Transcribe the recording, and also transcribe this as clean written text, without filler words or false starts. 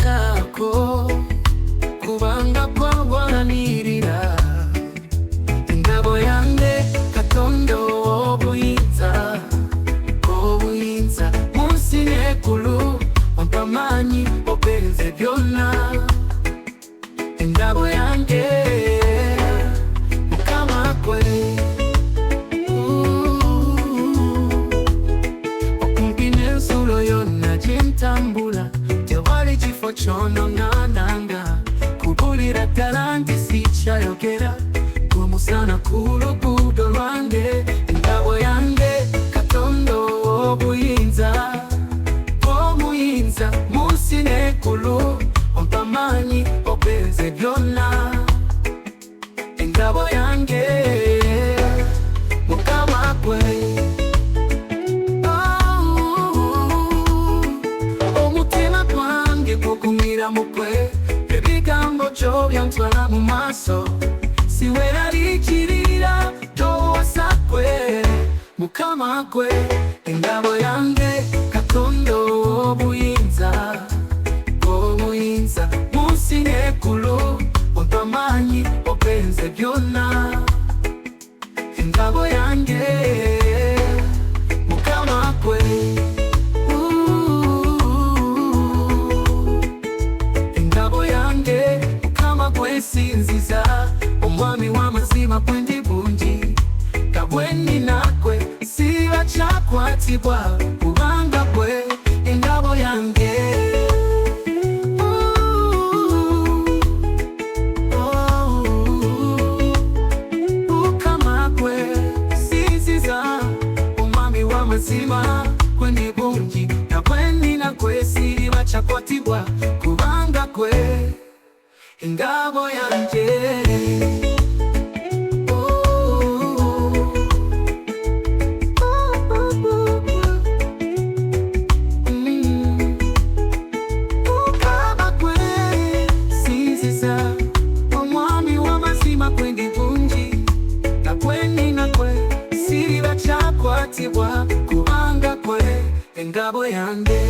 kako kubanga kwawanirira ingabo yange Katonda obuyinza munsi n'eggulu ompamanyi openze byonna ingabo yange Mukama gwe okumpi n'ensulo yonna gyentambula tewali kifo kyononananga kubulira ddala nti sikyayogera kumusana ku luguudo lwange engabo yange Katonda obuyinza munsi n'eggulu ompamanyi openze byonna engabo yange Mukama gwe omutima gwange gugumira mu gwe ebigambo byo byantwala mu maaso siweraliikirira towasa gwe Mukama gwe engabo yange Katonda obuyinza munsi n'eggulu ompamanyi openze byonna engabo yange Mukama gwe engabo yange Mukama gwe sinziza omwami w'amazima gwe ndi bungi nga bwe ninakwe siba kyakwatibwa kubanga gwe engabo yange Mukama gwe sinziza omwami w'amazima gwe ndi bungi nga bwe ninakwe siba kyakwatibwa kubanga gwe engabo yange kubanga gwe engabo yange